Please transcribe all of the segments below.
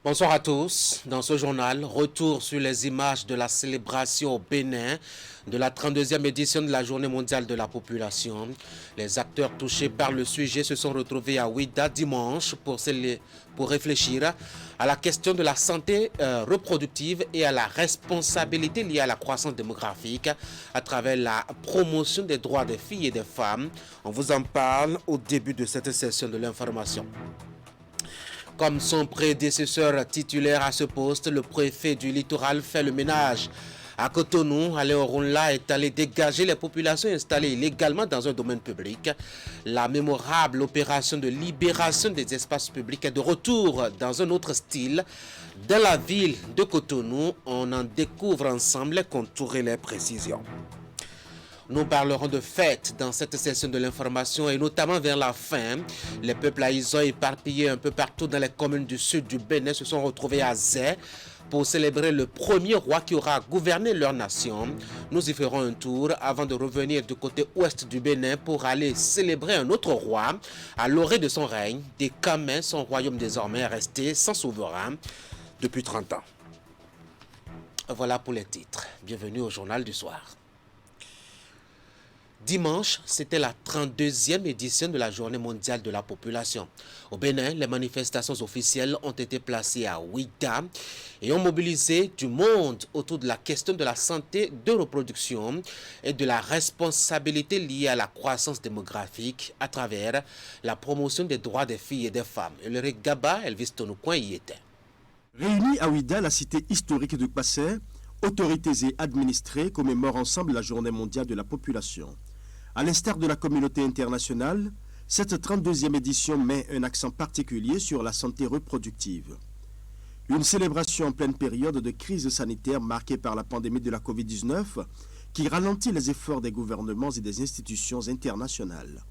Bonsoir à tous. Dans ce journal, retour sur les images de la célébration au Bénin de la 32e édition de la Journée mondiale de la population. Les acteurs touchés par le sujet se sont retrouvés à Ouidah dimanche pour réfléchir à la question de la santé reproductive et à la responsabilité liée à la croissance démographique à travers la promotion des droits des filles et des femmes. On vous en parle au début de cette session de l'information. Comme son prédécesseur titulaire à ce poste, le préfet du littoral fait le ménage. À Cotonou, Aléo Ronla est allé dégager les populations installées illégalement dans un domaine public. La mémorable opération de libération des espaces publics est de retour dans un autre style. Dans la ville de Cotonou, on en découvre ensemble les contours et les précisions. Nous parlerons de fêtes dans cette session de l'information et notamment vers la fin. Les peuples haïtiens éparpillés un peu partout dans les communes du sud du Bénin se sont retrouvés à Zé pour célébrer le premier roi qui aura gouverné leur nation. Nous y ferons un tour avant de revenir du côté ouest du Bénin pour aller célébrer un autre roi. À l'orée de son règne, des Kamins, son royaume désormais est resté sans souverain depuis 30 ans. Voilà pour les titres. Bienvenue au journal du soir. Dimanche, c'était la 32e édition de la Journée mondiale de la population. Au Bénin, les manifestations officielles ont été placées à Ouidah et ont mobilisé du monde autour de la question de la santé de reproduction et de la responsabilité liée à la croissance démographique à travers la promotion des droits des filles et des femmes. Et le Gaba, Elvis Tonoucoin y était. Réunis à Ouidah, la cité historique de Kpassé, autorités et administrés commémorent ensemble la Journée mondiale de la population. À l'instar de la communauté internationale, cette 32e édition met un accent particulier sur la santé reproductive. Une célébration en pleine période de crise sanitaire marquée par la pandémie de la Covid-19 qui ralentit les efforts des gouvernements et des institutions internationales.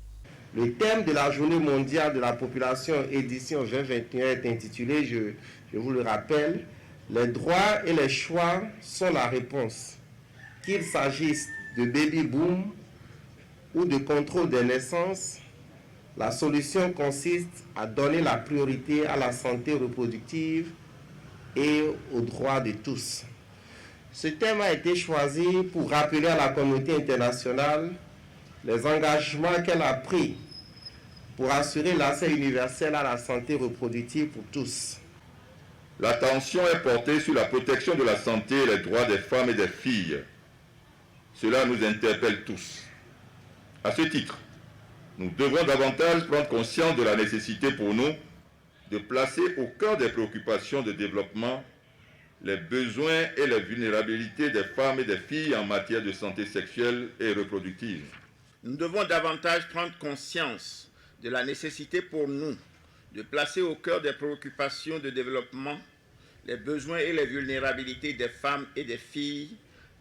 Le thème de la Journée mondiale de la population édition 2021 est intitulé, je vous le rappelle, « Les droits et les choix sont la réponse ». Qu'il s'agisse de baby boom ou de contrôle des naissances, la solution consiste à donner la priorité à la santé reproductive et aux droits de tous. Ce thème a été choisi pour rappeler à la communauté internationale les engagements qu'elle a pris pour assurer l'accès universel à la santé reproductive pour tous. L'attention est portée sur la protection de la santé et les droits des femmes et des filles. Cela nous interpelle tous. À ce titre, nous devons davantage prendre conscience de la nécessité pour nous de placer au cœur des préoccupations de développement les besoins et les vulnérabilités des femmes et des filles en matière de santé sexuelle et reproductive. Nous devons davantage prendre conscience de la nécessité pour nous de placer au cœur des préoccupations de développement les besoins et les vulnérabilités des femmes et des filles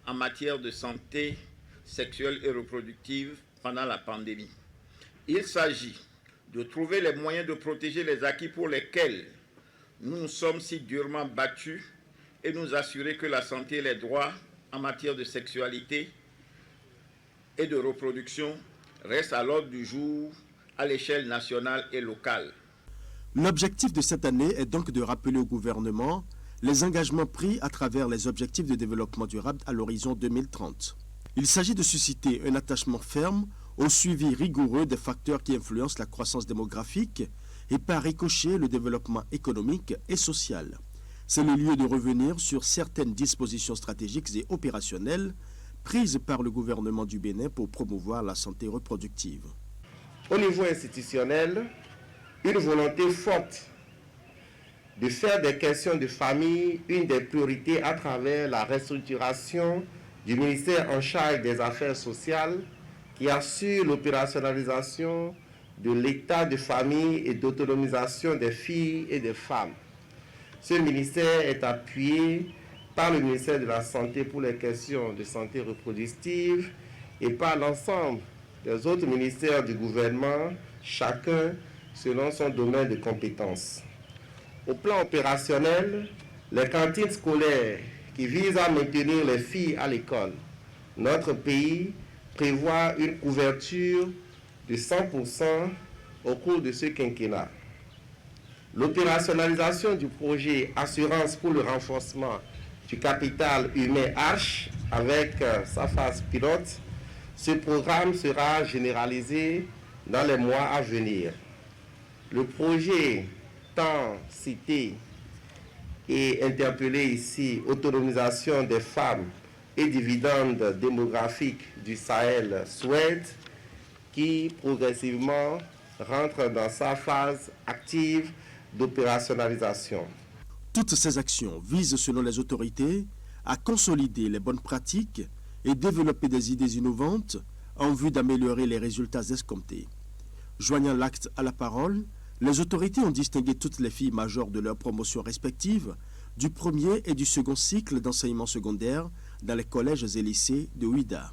en matière de santé sexuelle et reproductive pendant la pandémie. Il s'agit de trouver les moyens de protéger les acquis pour lesquels nous nous sommes si durement battus et nous assurer que la santé et les droits en matière de sexualité et de reproduction restent à l'ordre du jour à l'échelle nationale et locale. L'objectif de cette année est donc de rappeler au gouvernement les engagements pris à travers les objectifs de développement durable à l'horizon 2030. Il s'agit de susciter un attachement ferme au suivi rigoureux des facteurs qui influencent la croissance démographique et par ricochet le développement économique et social. C'est le lieu de revenir sur certaines dispositions stratégiques et opérationnelles prises par le gouvernement du Bénin pour promouvoir la santé reproductive. Au niveau institutionnel, une volonté forte de faire des questions de famille une des priorités à travers la restructuration du ministère en charge des affaires sociales qui assure l'opérationnalisation de l'état de famille et d'autonomisation des filles et des femmes. Ce ministère est appuyé par le ministère de la Santé pour les questions de santé reproductive et par l'ensemble des autres ministères du gouvernement, chacun selon son domaine de compétences. Au plan opérationnel, les cantines scolaires qui visent à maintenir les filles à l'école. Notre pays prévoit une couverture de 100% au cours de ce quinquennat. L'opérationnalisation du projet Assurance pour le renforcement du capital humain Arche avec sa phase pilote, ce programme sera généralisé dans les mois à venir. Le projet tant cité et interpellé ici, autonomisation des femmes et dividendes démographiques du Sahel souhaite, qui progressivement rentre dans sa phase active d'opérationnalisation. Toutes ces actions visent, selon les autorités, à consolider les bonnes pratiques et développer des idées innovantes en vue d'améliorer les résultats escomptés. Joignant l'acte à la parole, les autorités ont distingué toutes les filles majeures de leurs promotions respectives du premier et du second cycle d'enseignement secondaire dans les collèges et lycées de Ouida.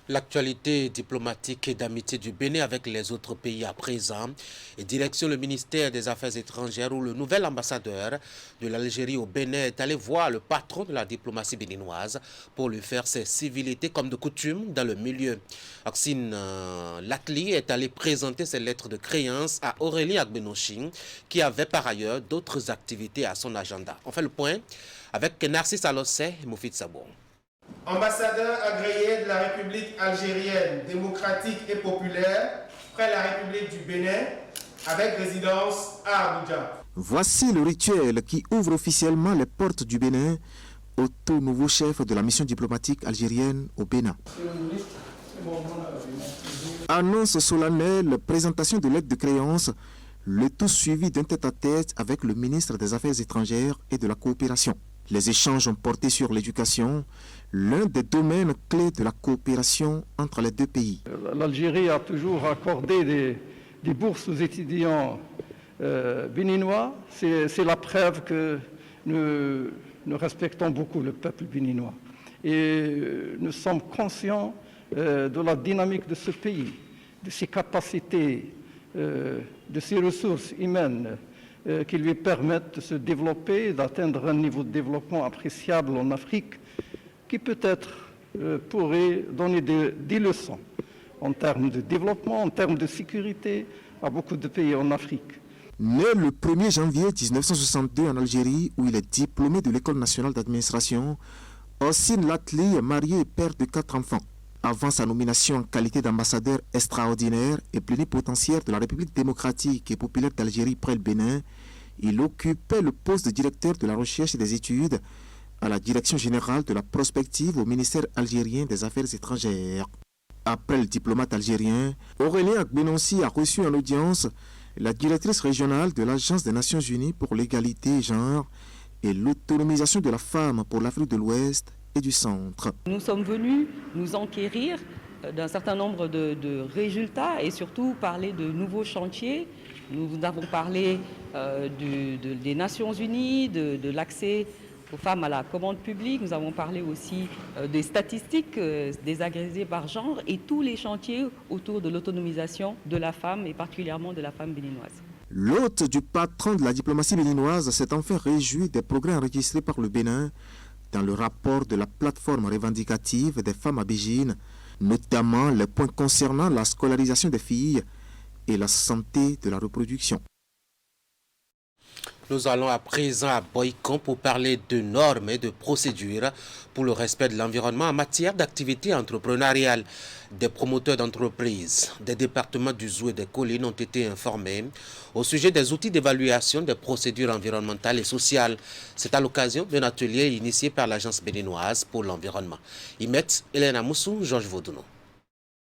L'actualité diplomatique et d'amitié du Bénin avec les autres pays à présent et direction le ministère des Affaires étrangères où le nouvel ambassadeur de l'Algérie au Bénin est allé voir le patron de la diplomatie béninoise pour lui faire ses civilités comme de coutume dans le milieu. Oxine Latli est allé présenter ses lettres de créance à Aurélien Agbenochin qui avait par ailleurs d'autres activités à son agenda. On fait le point avec Narcisse Alossé et Moufid Sabour. Ambassadeur agréé de la République algérienne, démocratique et populaire, près la République du Bénin, avec résidence à Abuja. Voici le rituel qui ouvre officiellement les portes du Bénin au tout nouveau chef de la mission diplomatique algérienne au Bénin. Annonce solennelle, présentation de lettres de créance, le tout suivi d'un tête-à-tête avec le ministre des Affaires étrangères et de la coopération. Les échanges ont porté sur l'éducation, l'un des domaines clés de la coopération entre les deux pays. L'Algérie a toujours accordé des bourses aux étudiants béninois. C'est la preuve que nous respectons beaucoup le peuple béninois. Et nous sommes conscients de la dynamique de ce pays, de ses capacités, de ses ressources humaines, qui lui permettent de se développer, d'atteindre un niveau de développement appréciable en Afrique, qui peut-être pourrait donner des leçons en termes de développement, en termes de sécurité à beaucoup de pays en Afrique. Né le 1er janvier 1962 en Algérie, où il est diplômé de l'École nationale d'administration, Ossine Latli est marié et père de 4 enfants. Avant sa nomination en qualité d'ambassadeur extraordinaire et plénipotentiaire de la République démocratique et populaire d'Algérie près le Bénin, il occupait le poste de directeur de la recherche et des études à la Direction générale de la prospective au ministère algérien des Affaires étrangères. Après le diplomate algérien, Aurélien Agbenonsi a reçu en audience la directrice régionale de l'Agence des Nations Unies pour l'égalité genre et l'autonomisation de la femme pour l'Afrique de l'Ouest et du centre. Nous sommes venus nous enquérir d'un certain nombre de résultats et surtout parler de nouveaux chantiers. Nous avons parlé des Nations Unies, de l'accès aux femmes à la commande publique. Nous avons parlé aussi des statistiques désagrégées par genre et tous les chantiers autour de l'autonomisation de la femme et particulièrement de la femme béninoise. L'hôte du patron de la diplomatie béninoise s'est enfin réjoui des progrès enregistrés par le Bénin dans le rapport de la plateforme revendicative des femmes abégines, notamment les points concernant la scolarisation des filles et la santé de la reproduction. Nous allons à présent à Boycon pour parler de normes et de procédures pour le respect de l'environnement en matière d'activité entrepreneuriale. Des promoteurs d'entreprises, des départements du Zou et des collines ont été informés au sujet des outils d'évaluation des procédures environnementales et sociales. C'est à l'occasion d'un atelier initié par l'Agence béninoise pour l'environnement. Y mettent Hélène Moussou, Georges Vaudouno.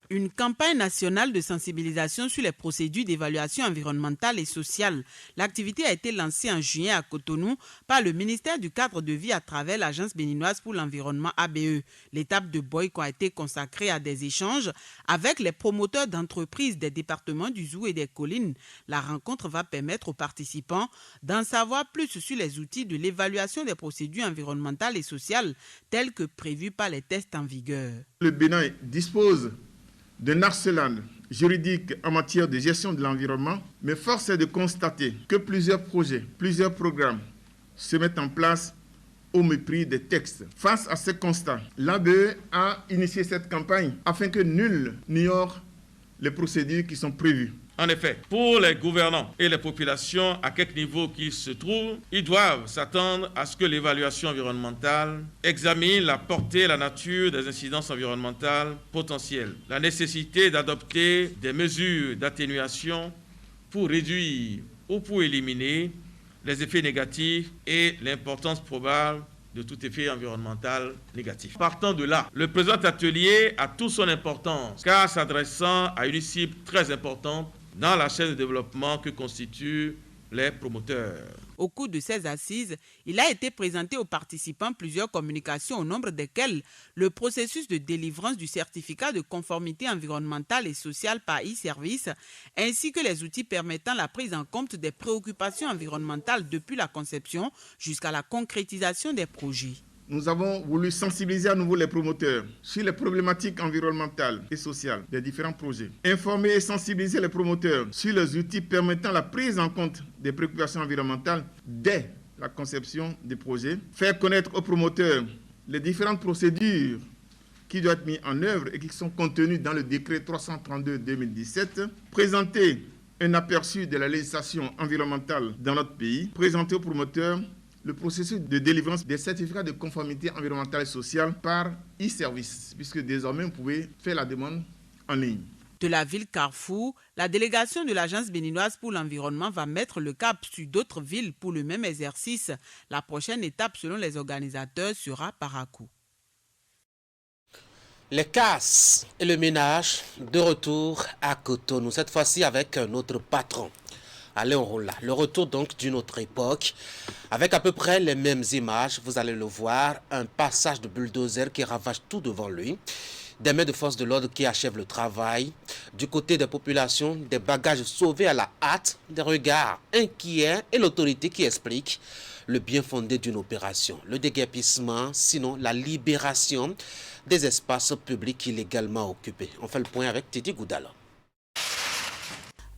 Une campagne nationale de sensibilisation sur les procédures d'évaluation environnementale et sociale. L'activité a été lancée en juillet à Cotonou par le ministère du Cadre de vie à travers l'Agence béninoise pour l'environnement ABE. L'étape de Boycon a été consacrée à des échanges avec les promoteurs d'entreprises des départements du Zou et des collines. La rencontre va permettre aux participants d'en savoir plus sur les outils de l'évaluation des procédures environnementales et sociales tels que prévus par les tests en vigueur. Le Bénin dispose d'un arsenal juridique en matière de gestion de l'environnement, mais force est de constater que plusieurs projets, plusieurs programmes se mettent en place au mépris des textes. Face à ce constat, l'ABE a initié cette campagne afin que nul n'ignore les procédures qui sont prévues. En effet, pour les gouvernants et les populations, à quelque niveau qu'ils se trouvent, ils doivent s'attendre à ce que l'évaluation environnementale examine la portée et la nature des incidences environnementales potentielles, la nécessité d'adopter des mesures d'atténuation pour réduire ou pour éliminer les effets négatifs et l'importance probable de tout effet environnemental négatif. Partant de là, le présent atelier a toute son importance car s'adressant à une cible très importante dans la chaîne de développement que constituent les promoteurs. Au cours de ces assises, il a été présenté aux participants plusieurs communications au nombre desquelles le processus de délivrance du certificat de conformité environnementale et sociale par e-service ainsi que les outils permettant la prise en compte des préoccupations environnementales depuis la conception jusqu'à la concrétisation des projets. Nous avons voulu sensibiliser à nouveau les promoteurs sur les problématiques environnementales et sociales des différents projets. Informer et sensibiliser les promoteurs sur les outils permettant la prise en compte des préoccupations environnementales dès la conception des projets. Faire connaître aux promoteurs les différentes procédures qui doivent être mises en œuvre et qui sont contenues dans le décret 332/2017. Présenter un aperçu de la législation environnementale dans notre pays. Présenter aux promoteurs le processus de délivrance des certificats de conformité environnementale et sociale par e-service, puisque désormais, vous pouvez faire la demande en ligne. De la ville Carrefour, la délégation de l'Agence béninoise pour l'environnement va mettre le cap sur d'autres villes pour le même exercice. La prochaine étape, selon les organisateurs, sera Parakou. Les casses et le ménage de retour à Cotonou, cette fois-ci avec notre patron. Alain Rolla. Le retour donc d'une autre époque, avec à peu près les mêmes images, vous allez le voir, un passage de bulldozer qui ravage tout devant lui, des mains de force de l'ordre qui achèvent le travail, du côté des populations, des bagages sauvés à la hâte, des regards inquiets et l'autorité qui explique le bien fondé d'une opération, le déguerpissement, sinon la libération des espaces publics illégalement occupés. On fait le point avec Teddy Goudala.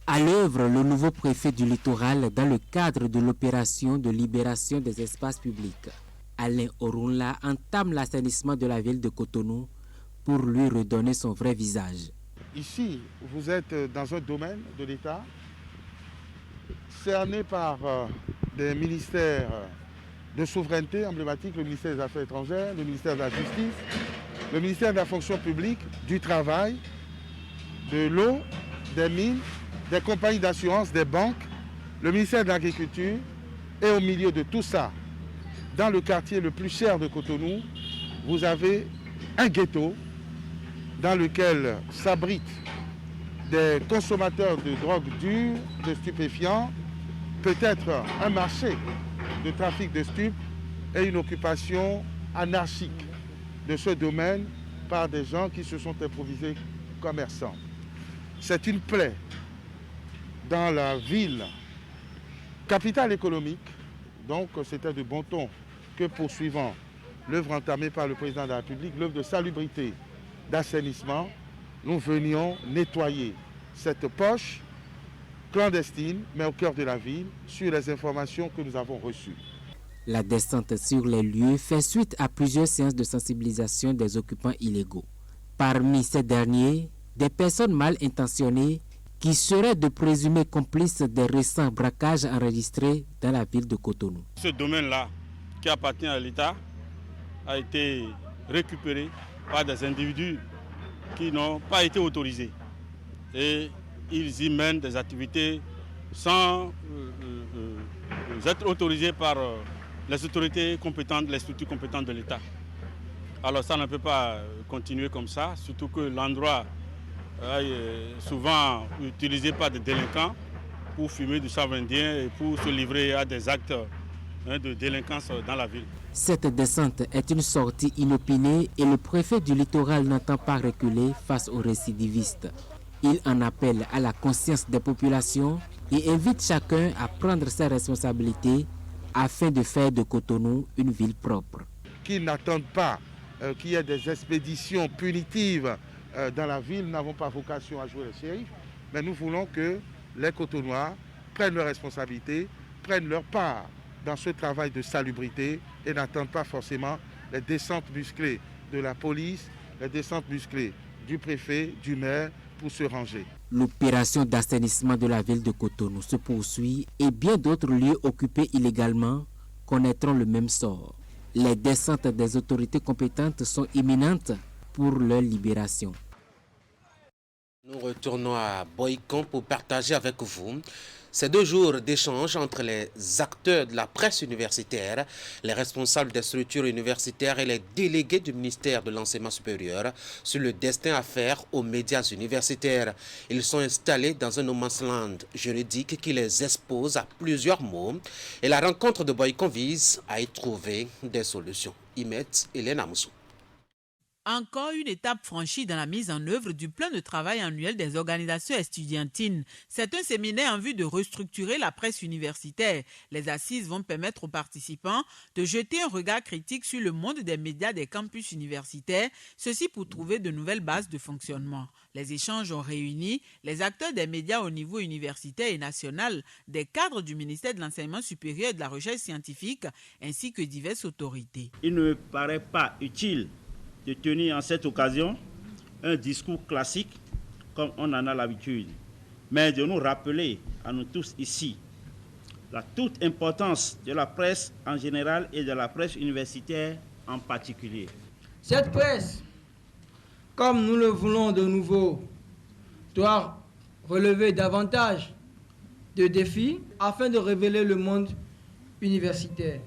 À l'œuvre, le nouveau préfet du littoral dans le cadre de l'opération de libération des espaces publics. Alain Orunla entame l'assainissement de la ville de Cotonou pour lui redonner son vrai visage. Ici, vous êtes dans un domaine de l'État cerné par des ministères de souveraineté emblématiques, le ministère des Affaires étrangères, le ministère de la Justice, le ministère de la Fonction publique, du Travail, de l'eau, des mines, des compagnies d'assurance, des banques, le ministère de l'Agriculture. Et au milieu de tout ça, dans le quartier le plus cher de Cotonou, vous avez un ghetto dans lequel s'abritent des consommateurs de drogue dure, de stupéfiants, peut-être un marché de trafic de stupes et une occupation anarchique de ce domaine par des gens qui se sont improvisés commerçants. C'est une plaie dans la ville, capitale économique. Donc c'était de bon ton que poursuivant l'œuvre entamée par le président de la République, l'œuvre de salubrité, d'assainissement, nous venions nettoyer cette poche clandestine, mais au cœur de la ville, sur les informations que nous avons reçues. La descente sur les lieux fait suite à plusieurs séances de sensibilisation des occupants illégaux. Parmi ces derniers, des personnes mal intentionnées qui seraient de présumés complices des récents braquages enregistrés dans la ville de Cotonou. Ce domaine-là, qui appartient à l'État, a été récupéré par des individus qui n'ont pas été autorisés. Et ils y mènent des activités sans être autorisés par les autorités compétentes, les structures compétentes de l'État. Alors ça ne peut pas continuer comme ça, surtout que l'endroit est souvent utilisé par des délinquants pour fumer du savon indien et pour se livrer à des actes de délinquance dans la ville. Cette descente est une sortie inopinée et le préfet du littoral n'entend pas reculer face aux récidivistes. Il en appelle à la conscience des populations et invite chacun à prendre ses responsabilités afin de faire de Cotonou une ville propre. Qu'ils n'attendent pas qu'il y ait des expéditions punitives dans la ville, nous n'avons pas vocation à jouer les shérifs, mais nous voulons que les Cotonnois prennent leurs responsabilités, prennent leur part dans ce travail de salubrité et n'attendent pas forcément les descentes musclées de la police, les descentes musclées du préfet, du maire pour se ranger. L'opération d'assainissement de la ville de Cotonou se poursuit et bien d'autres lieux occupés illégalement connaîtront le même sort. Les descentes des autorités compétentes sont imminentes pour leur libération. Nous retournons à Boycon pour partager avec vous ces 2 jours d'échange entre les acteurs de la presse universitaire, les responsables des structures universitaires et les délégués du ministère de l'Enseignement supérieur sur le destin à faire aux médias universitaires. Ils sont installés dans un no man's land juridique qui les expose à plusieurs maux et la rencontre de Boycon vise à y trouver des solutions. Imet Hélène Moussou. Encore une étape franchie dans la mise en œuvre du plan de travail annuel des organisations estudiantines. C'est un séminaire en vue de restructurer la presse universitaire. Les assises vont permettre aux participants de jeter un regard critique sur le monde des médias des campus universitaires, ceci pour trouver de nouvelles bases de fonctionnement. Les échanges ont réuni les acteurs des médias au niveau universitaire et national, des cadres du ministère de l'Enseignement supérieur et de la Recherche scientifique, ainsi que diverses autorités. Il ne me paraît pas utile de tenir en cette occasion un discours classique comme on en a l'habitude, mais de nous rappeler à nous tous ici la toute importance de la presse en général et de la presse universitaire en particulier. Cette presse, comme nous le voulons de nouveau, doit relever davantage de défis afin de révéler le monde universitaire.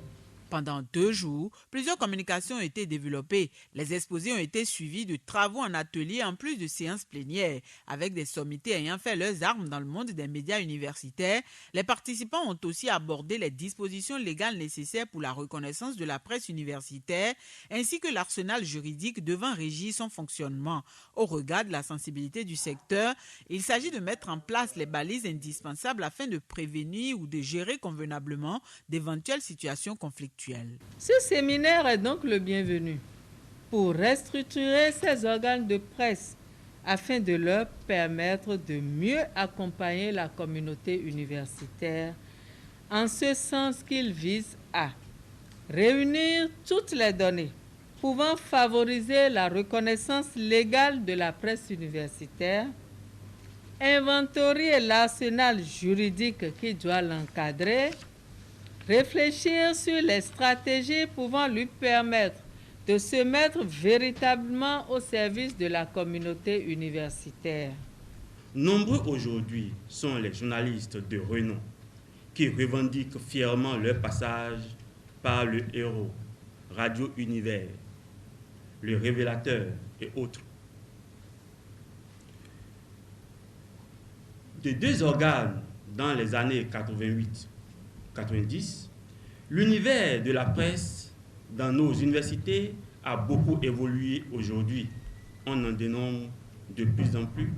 Pendant 2 jours, plusieurs communications ont été développées. Les exposés ont été suivis de travaux en atelier en plus de séances plénières. Avec des sommités ayant fait leurs armes dans le monde des médias universitaires, les participants ont aussi abordé les dispositions légales nécessaires pour la reconnaissance de la presse universitaire, ainsi que l'arsenal juridique devant régir son fonctionnement. Au regard de la sensibilité du secteur, il s'agit de mettre en place les balises indispensables afin de prévenir ou de gérer convenablement d'éventuelles situations conflictuelles. Ce séminaire est donc le bienvenu pour restructurer ces organes de presse afin de leur permettre de mieux accompagner la communauté universitaire, en ce sens qu'il vise à réunir toutes les données pouvant favoriser la reconnaissance légale de la presse universitaire, inventorier l'arsenal juridique qui doit l'encadrer, réfléchir sur les stratégies pouvant lui permettre de se mettre véritablement au service de la communauté universitaire. Nombreux aujourd'hui sont les journalistes de renom qui revendiquent fièrement leur passage par le Héros, Radio Univers, le Révélateur et autres. De 2 organes dans les années 88-90, l'univers de la presse dans nos universités a beaucoup évolué aujourd'hui. On en dénombre de plus en plus,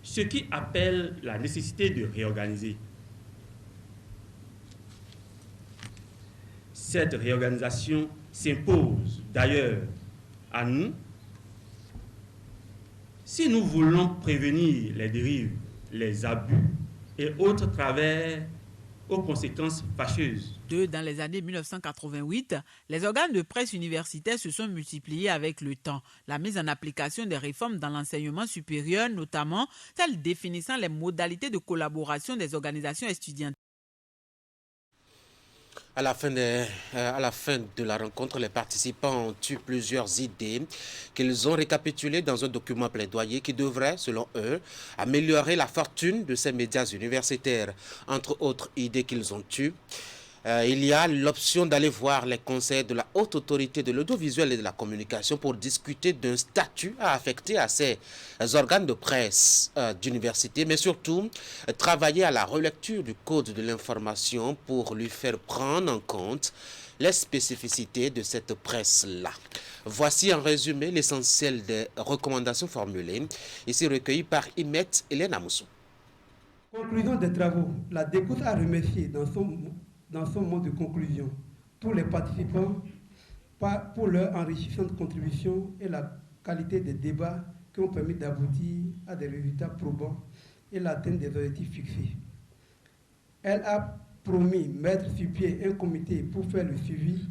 ce qui appelle la nécessité de réorganiser. Cette réorganisation s'impose d'ailleurs à nous si nous voulons prévenir les dérives, les abus et autres travers aux conséquences fâcheuses. Dans les années 1988, les organes de presse universitaire se sont multipliés avec le temps. La mise en application des réformes dans l'enseignement supérieur, notamment celles définissant les modalités de collaboration des organisations étudiantes. À la fin de la rencontre, les participants ont eu plusieurs idées qu'ils ont récapitulées dans un document plaidoyer qui devrait, selon eux, améliorer la fortune de ces médias universitaires. Entre autres idées qu'ils ont eues, il y a l'option d'aller voir les conseils de la haute autorité de l'audiovisuel et de la communication pour discuter d'un statut à affecter à ces organes de presse d'université, mais surtout travailler à la relecture du code de l'information pour lui faire prendre en compte les spécificités de cette presse-là. Voici en résumé l'essentiel des recommandations formulées, ici recueillies par Imet Hélène Moussou. Conclusion des travaux, la DECOUS a remercié dans son mot de conclusion tous les participants pour leur enrichissante contribution et la qualité des débats qui ont permis d'aboutir à des résultats probants et l'atteinte des objectifs fixés. Elle a promis mettre sur pied un comité pour faire le suivi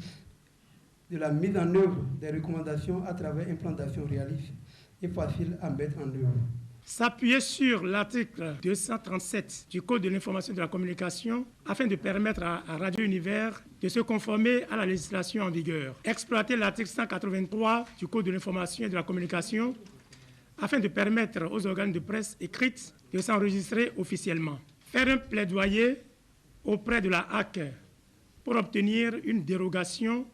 de la mise en œuvre des recommandations à travers un plan d'action réaliste et facile à mettre en œuvre. s'appuyer sur l'article 237 du Code de l'information et de la communication afin de permettre à Radio Univers de se conformer à la législation en vigueur. Exploiter l'article 183 du Code de l'information et de la communication afin de permettre aux organes de presse écrites de s'enregistrer officiellement. Faire un plaidoyer auprès de la HAC pour obtenir une dérogation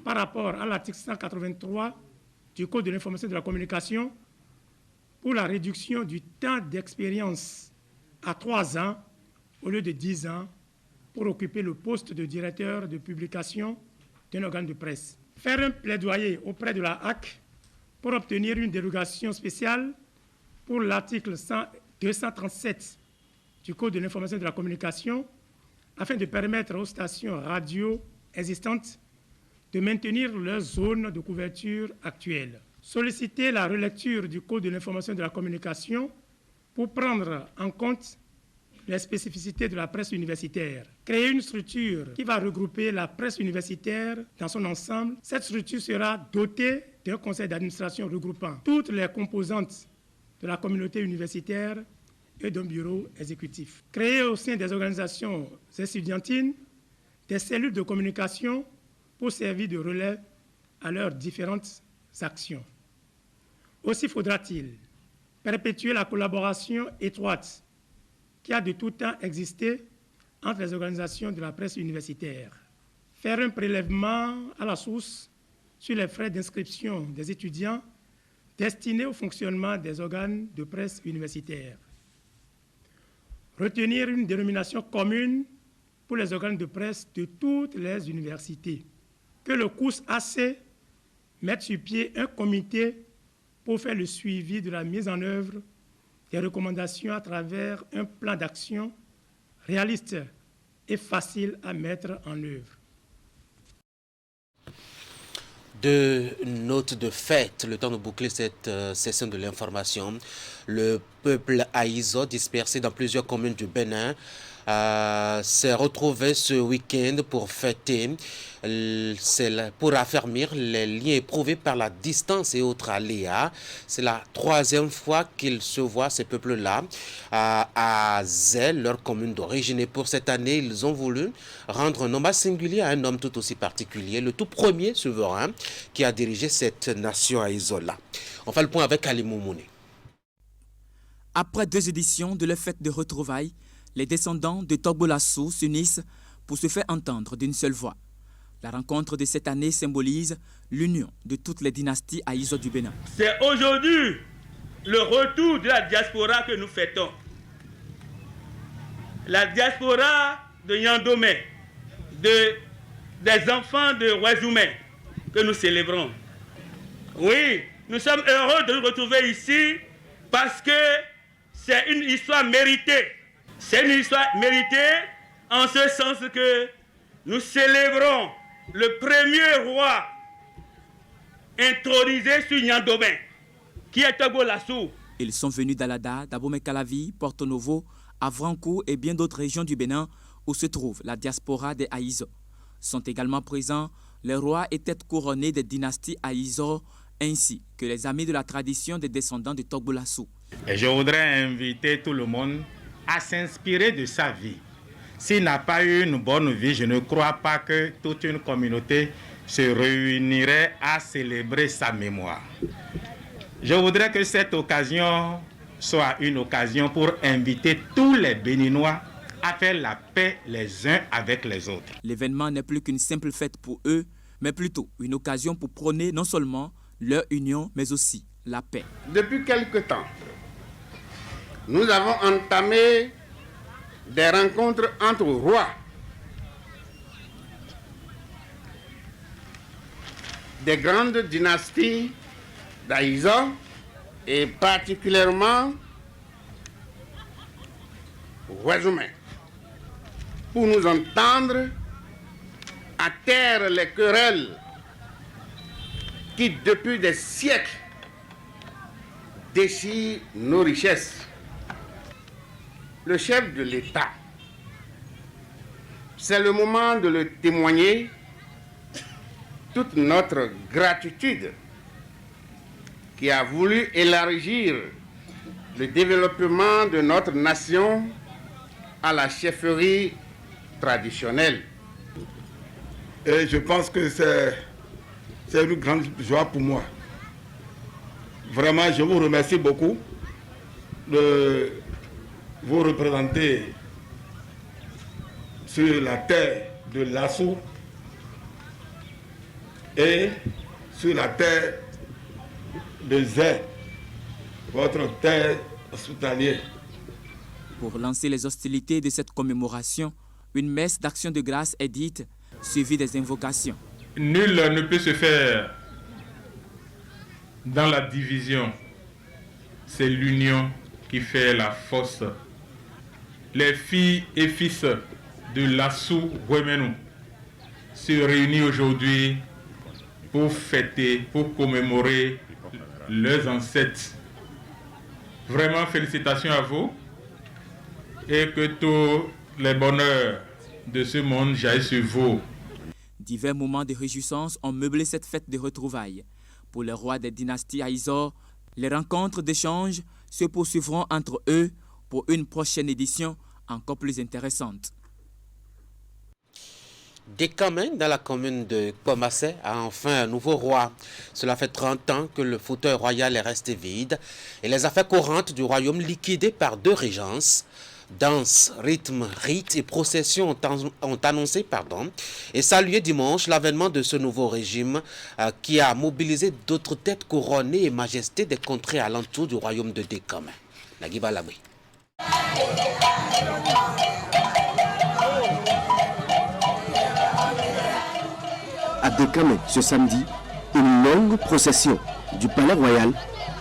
par rapport à l'article 183 du Code de l'information et de la communication pour la réduction du temps d'expérience à 3 ans au lieu de 10 ans pour occuper le poste de directeur de publication d'un organe de presse. Faire un plaidoyer auprès de la HAC pour obtenir une dérogation spéciale pour l'article 237 du Code de l'information et de la communication afin de permettre aux stations radio existantes de maintenir leur zone de couverture actuelle. Solliciter la relecture du Code de l'information et de la communication pour prendre en compte les spécificités de la presse universitaire. Créer une structure qui va regrouper la presse universitaire dans son ensemble. Cette structure sera dotée d'un conseil d'administration regroupant toutes les composantes de la communauté universitaire et d'un bureau exécutif. Créer au sein des organisations estudiantines des cellules de communication pour servir de relais à leurs différentes actions. Aussi faudra-t-il perpétuer la collaboration étroite qui a de tout temps existé entre les organisations de la presse universitaire. Faire un prélèvement à la source sur les frais d'inscription des étudiants destinés au fonctionnement des organes de presse universitaire. Retenir une dénomination commune pour les organes de presse de toutes les universités. Que le COUS-AC mette sur pied un comité pour faire le suivi de la mise en œuvre des recommandations à travers un plan d'action réaliste et facile à mettre en œuvre. Deux notes de fête, le temps de boucler cette session de l'information. Le peuple haïzo, dispersé dans plusieurs communes du Bénin, s'est retrouvé ce week-end pour fêter, pour affermir les liens éprouvés par la distance et autres aléas. C'est la 3e fois qu'ils se voient, ces peuples-là, à Zell, leur commune d'origine. Et pour cette année, ils ont voulu rendre un hommage singulier à un homme tout aussi particulier, le tout premier souverain qui a dirigé cette nation haïzo-là. On fait le point avec Ali Moumouni. Après 2 éditions de la fête de retrouvailles, les descendants de Togbolassou s'unissent pour se faire entendre d'une seule voix. La rencontre de cette année symbolise l'union de toutes les dynasties haïzo du Bénin. C'est aujourd'hui le retour de la diaspora que nous fêtons. La diaspora de Yandomé, des enfants de Ouazoumé que nous célébrons. Oui, nous sommes heureux de nous retrouver ici parce que c'est une histoire méritée. C'est une histoire méritée en ce sens que nous célébrons le premier roi intronisé sur Yandomé, qui est Togbolassou. Ils sont venus d'Alada, d'Abomey-Calavi, Porto Novo, Avrancourt et bien d'autres régions du Bénin où se trouve la diaspora des Haïzo. Sont également présents les rois et têtes couronnées des dynasties Haïzo, ainsi que les amis de la tradition des descendants de Togbolassou. Et je voudrais inviter tout le monde à s'inspirer de sa vie. S'il n'a pas eu une bonne vie, je ne crois pas que toute une communauté se réunirait à célébrer sa mémoire. Je voudrais que cette occasion soit une occasion pour inviter tous les Béninois à faire la paix les uns avec les autres. L'événement n'est plus qu'une simple fête pour eux, mais plutôt une occasion pour prôner non seulement leur union, mais aussi la paix. Depuis quelque temps, nous avons entamé des rencontres entre rois, des grandes dynasties d'Haïzo et particulièrement Ouazoumé, pour nous entendre à taire les querelles qui depuis des siècles déchirent nos richesses. Le chef de l'État, c'est le moment de le témoigner toute notre gratitude qui a voulu élargir le développement de notre nation à la chefferie traditionnelle. Et je pense que c'est une grande joie pour moi. Vraiment, je vous remercie beaucoup de vous représenter sur la terre de Lassou et sur la terre de Zé, votre terre hospitalière. Pour lancer les hostilités de cette commémoration, une messe d'action de grâce est dite, suivie des invocations. Nul ne peut se faire dans la division. C'est l'union qui fait la force. Les filles et fils de Lassou Ouémenou se réunissent aujourd'hui pour fêter, pour commémorer leurs ancêtres. Vraiment, félicitations à vous et que tous les bonheurs de ce monde jaillissent sur vous. Divers moments de réjouissance ont meublé cette fête de retrouvailles. Pour les rois des dynasties Aïzor, les rencontres d'échange se poursuivront entre eux pour une prochaine édition encore plus intéressante. Dékamé, dans la commune de Komassé, a enfin un nouveau roi. Cela fait 30 ans que le fauteuil royal est resté vide et les affaires courantes du royaume liquidées par 2 régences. Danse, rythme, rites et processions ont annoncé et salué dimanche l'avènement de ce nouveau régime qui a mobilisé d'autres têtes couronnées et majestés des contrées alentours du royaume de Dékamé. Nagui Balabi. À Dékamé, ce samedi, une longue procession du palais royal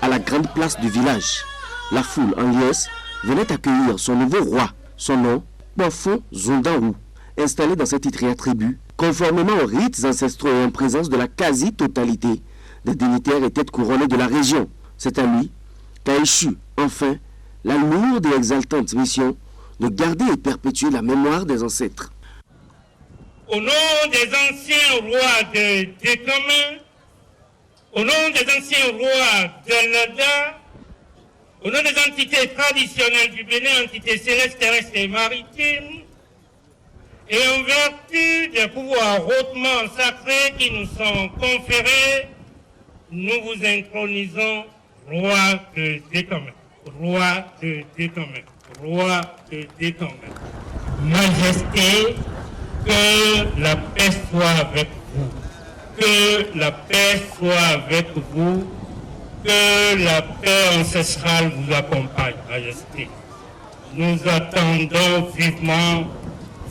à la grande place du village. La foule en liesse venait accueillir son nouveau roi, son nom, Bafo Zondaou, installé dans cette titrée attribut, conformément aux rites ancestraux et en présence de la quasi-totalité des dignitaires et têtes couronnées de la région. C'est à lui qu'a échu, enfin, la lourde et exaltante mission de garder et perpétuer la mémoire des ancêtres. Au nom des anciens rois de Dékamé, au nom des anciens rois de Nada, au nom des entités traditionnelles du Bénin, entités célestes, terrestres et maritimes, et en vertu des pouvoirs hautement sacrés qui nous sont conférés, nous vous intronisons roi de Dékamé, roi de Dékamé, roi de Dékamé. Majesté, que la paix soit avec vous, que la paix soit avec vous, que la paix ancestrale vous accompagne, Majesté. Nous attendons vivement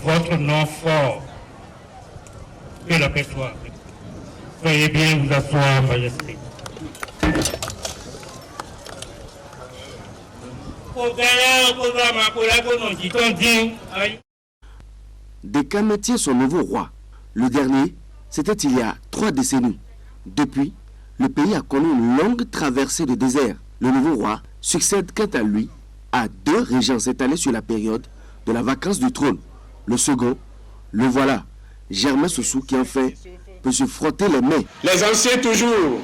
votre nom fort. Que la paix soit avec vous. Veuillez bien vous asseoir, Majesté. Dékamé tient son nouveau roi. Le dernier, c'était il y a 3 décennies. Depuis, le pays a connu une longue traversée de désert. Le nouveau roi succède quant à lui à 2 régences étalées sur la période de la vacance du trône. Le second, le voilà, Germain Soussou, qui enfin peut se frotter les mains. Les anciens toujours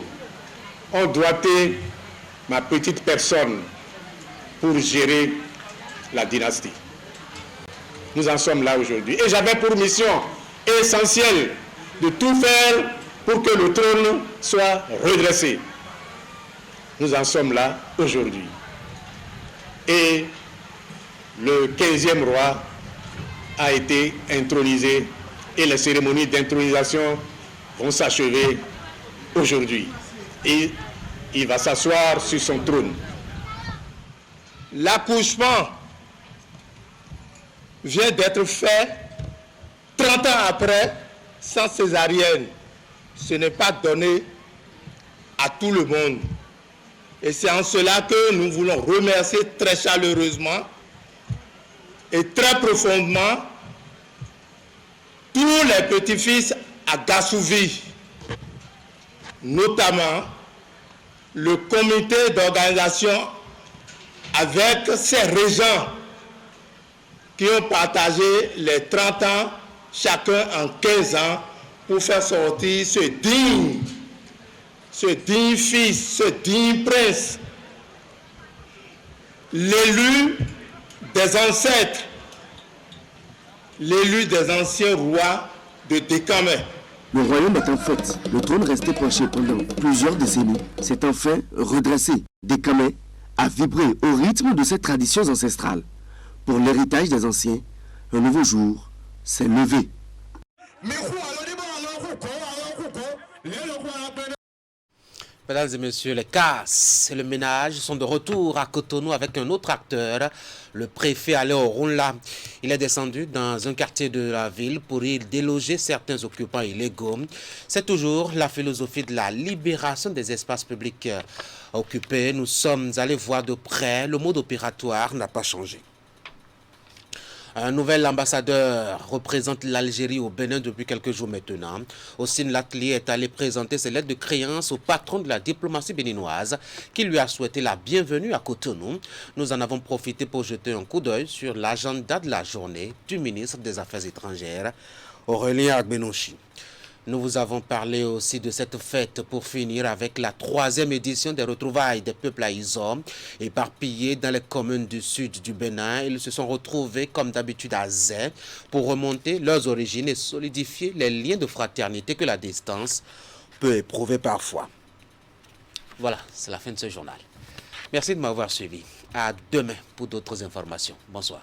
ont doigté ma petite personne pour gérer la dynastie. Nous en sommes là aujourd'hui. Et j'avais pour mission essentielle de tout faire pour que le trône soit redressé. Nous en sommes là aujourd'hui. Et le 15e roi a été intronisé et les cérémonies d'intronisation vont s'achever aujourd'hui. Et il va s'asseoir sur son trône. L'accouchement vient d'être fait 30 ans après, sans césarienne. Ce n'est pas donné à tout le monde. Et c'est en cela que nous voulons remercier très chaleureusement et très profondément tous les petits-fils à Gassouvi, notamment le comité d'organisation avec ces régents qui ont partagé les 30 ans, chacun en 15 ans, pour faire sortir ce digne fils, ce digne prince l'élu des ancêtres, l'élu des anciens rois de Dékamé. Le royaume est en fait, le trône resté penché pendant plusieurs décennies, s'est enfin redressé. Dékamé a vibré au rythme de ses traditions ancestrales. Pour l'héritage des anciens, un nouveau jour s'est levé. Mesdames et messieurs, les casses et le ménage sont de retour à Cotonou avec un autre acteur, le préfet Aléo Runla. Il est descendu dans un quartier de la ville pour y déloger certains occupants illégaux. C'est toujours la philosophie de la libération des espaces publics occupés. Nous sommes allés voir de près, le mode opératoire n'a pas changé. Un nouvel ambassadeur représente l'Algérie au Bénin depuis quelques jours maintenant. Ossine Latli est allé présenter ses lettres de créance au patron de la diplomatie béninoise qui lui a souhaité la bienvenue à Cotonou. Nous en avons profité pour jeter un coup d'œil sur l'agenda de la journée du ministre des Affaires étrangères, Aurélien Agbenouchi. Nous vous avons parlé aussi de cette fête pour finir avec la 3e édition des retrouvailles des peuples aïzos. Éparpillés dans les communes du sud du Bénin, ils se sont retrouvés comme d'habitude à Zé pour remonter leurs origines et solidifier les liens de fraternité que la distance peut éprouver parfois. Voilà, c'est la fin de ce journal. Merci de m'avoir suivi. À demain pour d'autres informations. Bonsoir.